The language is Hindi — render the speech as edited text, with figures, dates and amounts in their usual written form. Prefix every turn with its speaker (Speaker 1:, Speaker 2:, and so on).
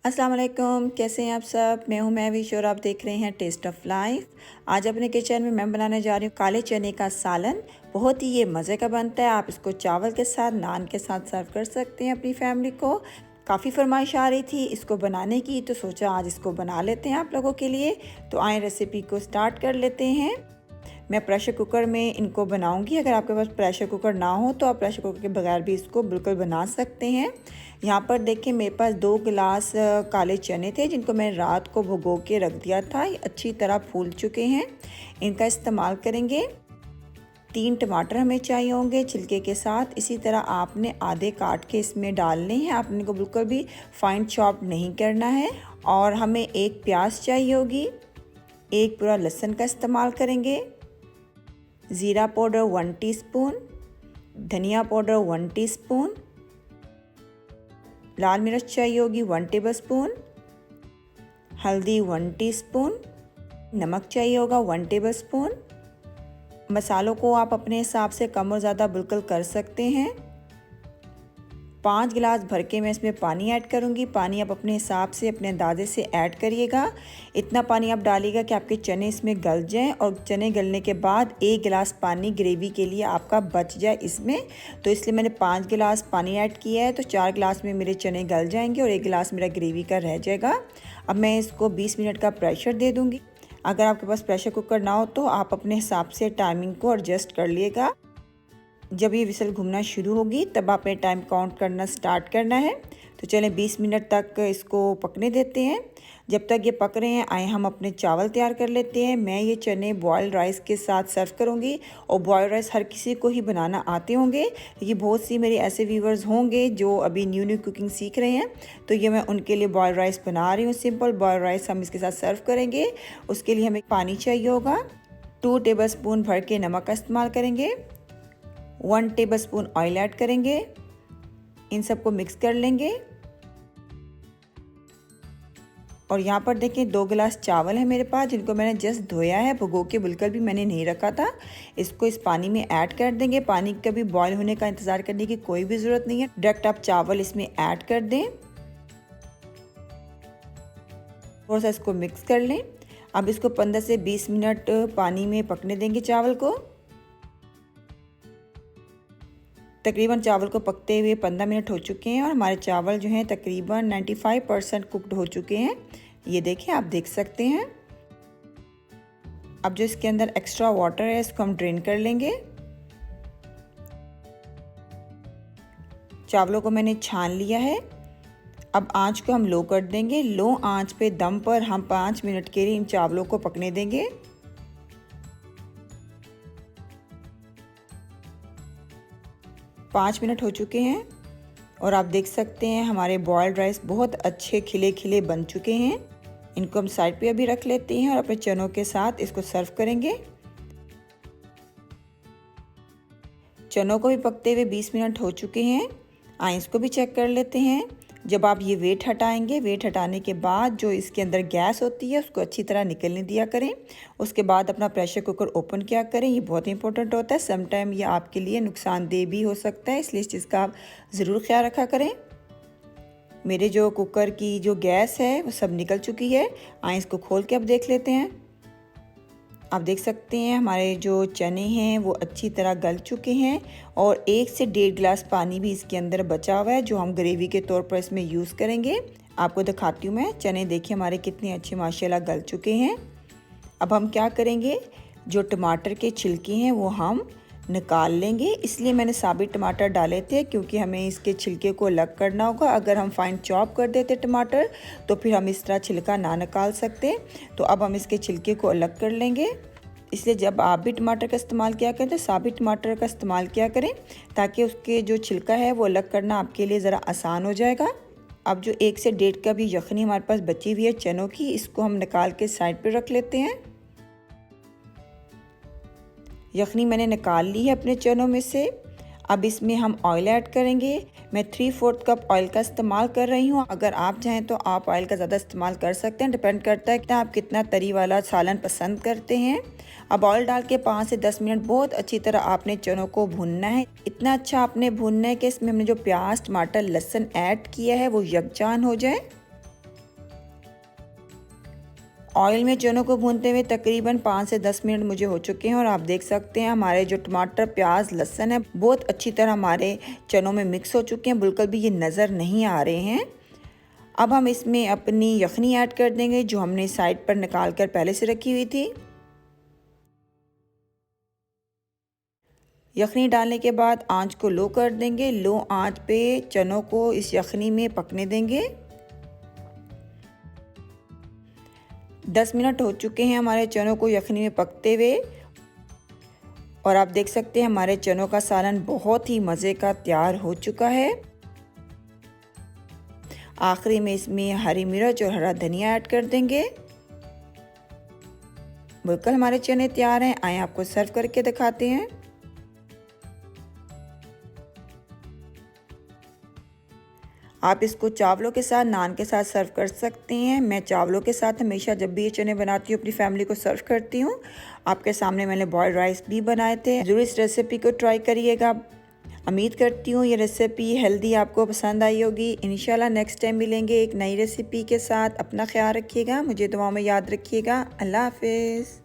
Speaker 1: अस्सलाम वालेकुम, कैसे हैं आप सब। मैं हूं महविश और आप देख रहे हैं टेस्ट ऑफ लाइफ। आज अपने किचन में मैं बनाने जा रही हूं काले चने का सालन। बहुत ही ये मज़े का बनता है। आप इसको चावल के साथ, नान के साथ सर्व कर सकते हैं अपनी फैमिली को। काफ़ी फरमाइश आ रही थी इसको बनाने की, तो सोचा आज इसको बना लेते हैं आप लोगों के लिए। तो आए रेसिपी को स्टार्ट कर लेते हैं। मैं प्रेशर कुकर में इनको बनाऊंगी। अगर आपके पास प्रेशर कुकर ना हो तो आप प्रेशर कुकर के बगैर भी इसको बिल्कुल बना सकते हैं। यहाँ पर देखिए मेरे पास 2 गिलास काले चने थे जिनको मैंने रात को भिगो के रख दिया था। ये अच्छी तरह फूल चुके हैं। इनका इस्तेमाल करेंगे। 3 टमाटर हमें चाहिए होंगे छिलके के साथ। इसी तरह आपने आधे काट के इसमें डालने हैं। आपने को बिल्कुल भी फाइन चॉप नहीं करना है। और हमें 1 प्याज चाहिए होगी। 1 पूरा लहसुन का इस्तेमाल करेंगे। ज़ीरा पाउडर 1 टीस्पून, धनिया पाउडर 1 टीस्पून, लाल मिर्च चाहिए होगी 1 टेबलस्पून, हल्दी 1 टीस्पून, नमक चाहिए होगा 1 टेबलस्पून। मसालों को आप अपने हिसाब से कम और ज़्यादा बिल्कुल कर सकते हैं। 5 गिलास भर के मैं इसमें पानी ऐड करूँगी। पानी आप अपने हिसाब से, अपने अंदाजे से ऐड करिएगा। इतना पानी आप डालिएगा कि आपके चने इसमें गल जाएं और चने गलने के बाद 1 गिलास पानी ग्रेवी के लिए आपका बच जाए इसमें। तो इसलिए मैंने 5 गिलास पानी ऐड किया है। तो 4 गिलास में मेरे चने गल जाएंगे और 1 गिलास मेरा ग्रेवी का रह जाएगा। अब मैं इसको 20 मिनट का प्रेशर दे दूँगी। अगर आपके पास प्रेशर कुकर ना हो तो आप अपने हिसाब से टाइमिंग को एडजस्ट कर लिएगा। जब ये विसल घूमना शुरू होगी तब आपने टाइम काउंट करना स्टार्ट करना है। तो चलें 20 मिनट तक इसको पकने देते हैं। जब तक ये पक रहे हैं आए हम अपने चावल तैयार कर लेते हैं। मैं ये चने बॉयल्ड राइस के साथ सर्व करूँगी। और बॉयल्ड राइस हर किसी को ही बनाना आते होंगे। ये बहुत सी मेरे ऐसे व्यूवर्स होंगे जो अभी न्यू कुकिंग सीख रहे हैं। तो ये मैं उनके लिए बॉयल्ड राइस बना रही हूँ। सिंपल बॉयल्ड राइस हम इसके साथ सर्व करेंगे। उसके लिए हमें पानी चाहिए होगा। 2 टेबलस्पून भर के नमक का इस्तेमाल करेंगे। 1 टेबलस्पून ऑयल ऐड करेंगे। इन सबको मिक्स कर लेंगे। और यहाँ पर देखें 2 गिलास चावल है मेरे पास जिनको मैंने जस्ट धोया है। भिगो के बिल्कुल भी मैंने नहीं रखा था। इसको इस पानी में ऐड कर देंगे। पानी का भी बॉयल होने का इंतज़ार करने की कोई भी ज़रूरत नहीं है। डायरेक्ट आप चावल इसमें ऐड कर दें। थोड़ा सा इसको मिक्स कर लें। अब इसको 15 से 20 मिनट पानी में पकने देंगे चावल को। तकरीबन चावल को पकते हुए 15 मिनट हो चुके हैं और हमारे चावल जो हैं तकरीबन 95% कुक्ड हो चुके हैं। ये देखिए, आप देख सकते हैं। अब जो इसके अंदर एक्स्ट्रा वाटर है इसको हम ड्रेन कर लेंगे। चावलों को मैंने छान लिया है। अब आंच को हम लो कर देंगे। लो आंच पे दम पर हम 5 मिनट के लिए इन चावलों को पकने देंगे। 5 मिनट हो चुके हैं और आप देख सकते हैं हमारे बॉयल्ड राइस बहुत अच्छे खिले खिले बन चुके हैं। इनको हम साइड पे अभी रख लेते हैं और अपने चनों के साथ इसको सर्व करेंगे। चनों को भी पकते हुए 20 मिनट हो चुके हैं। आइए इसको भी चेक कर लेते हैं। जब आप ये वेट हटाएंगे, वेट हटाने के बाद जो इसके अंदर गैस होती है उसको अच्छी तरह निकलने दिया करें। उसके बाद अपना प्रेशर कुकर ओपन किया करें। ये बहुत इंपॉर्टेंट होता है। समटाइम ये आपके लिए नुकसानदेह भी हो सकता है, इसलिए इस चीज़ का आप ज़रूर ख्याल रखा करें। मेरे जो कुकर की जो गैस है वो सब निकल चुकी है। आइए इसको खोल के अब देख लेते हैं। आप देख सकते हैं हमारे जो चने हैं वो अच्छी तरह गल चुके हैं और 1 से 1.5 गिलास पानी भी इसके अंदर बचा हुआ है जो हम ग्रेवी के तौर पर इसमें यूज़ करेंगे। आपको दिखाती हूँ मैं। चने देखिए हमारे कितने अच्छे माशाल्लाह गल चुके हैं। अब हम क्या करेंगे, जो टमाटर के छिलके हैं वो हम निकाल लेंगे। इसलिए मैंने साबित टमाटर डाले थे क्योंकि हमें इसके छिलके को अलग करना होगा। अगर हम फाइन चॉप कर देते टमाटर तो फिर हम इस तरह छिलका ना निकाल सकते। तो अब हम इसके छिलके को अलग कर लेंगे। इसलिए जब आप भी टमाटर का इस्तेमाल किया करें तो साबित टमाटर का इस्तेमाल किया करें ताकि उसके जो छिलका है वो अलग करना आपके लिए ज़रा आसान हो जाएगा। अब जो 1 से 1.5 कप यखनी हमारे पास बची हुई है चनों की, इसको हम निकाल के साइड पे रख लेते हैं। यखनी मैंने निकाल ली है अपने चनों में से। अब इसमें हम ऑयल ऐड करेंगे। मैं 3/4 कप ऑयल का इस्तेमाल कर रही हूँ। अगर आप चाहें तो आप ऑयल का ज़्यादा इस्तेमाल कर सकते हैं। डिपेंड करता है कि आप कितना तरी वाला सालन पसंद करते हैं। अब ऑयल डाल के 5 से 10 मिनट बहुत अच्छी तरह आपने चनों को भूनना है। इतना अच्छा आपने भूनना है कि इसमें हमने जो प्याज, टमाटर, लहसुन ऐड किया है वो यकजान हो जाए। ऑयल में चनों को भूनते हुए तकरीबन 5 से 10 मिनट मुझे हो चुके हैं और आप देख सकते हैं हमारे जो टमाटर, प्याज, लहसुन है बहुत अच्छी तरह हमारे चनों में मिक्स हो चुके हैं, बिल्कुल भी ये नज़र नहीं आ रहे हैं। अब हम इसमें अपनी यखनी ऐड कर देंगे जो हमने साइड पर निकाल कर पहले से रखी हुई थी। यखनी डालने के बाद आंच को लो कर देंगे। लो आंच पे चनों को इस यखनी में पकने देंगे। 10 मिनट हो चुके हैं हमारे चनों को यखनी में पकते हुए और आप देख सकते हैं हमारे चनों का सालन बहुत ही मज़े का तैयार हो चुका है। आखिरी में इसमें हरी मिर्च और हरा धनिया ऐड कर देंगे। बिल्कुल हमारे चने तैयार हैं। आए आपको सर्व करके दिखाते हैं। आप इसको चावलों के साथ, नान के साथ सर्व कर सकते हैं। मैं चावलों के साथ हमेशा जब भी ये चने बनाती हूँ अपनी फैमिली को सर्व करती हूँ। आपके सामने मैंने बॉयल्ड राइस भी बनाए थे। ज़रूर इस रेसिपी को ट्राई करिएगा। उम्मीद करती हूँ ये रेसिपी हेल्दी आपको पसंद आई होगी। इंशाल्लाह नेक्स्ट टाइम मिलेंगे एक नई रेसिपी के साथ। अपना ख्याल रखिएगा, मुझे दुआओं में याद रखिएगा। अल्लाह हाफिज़।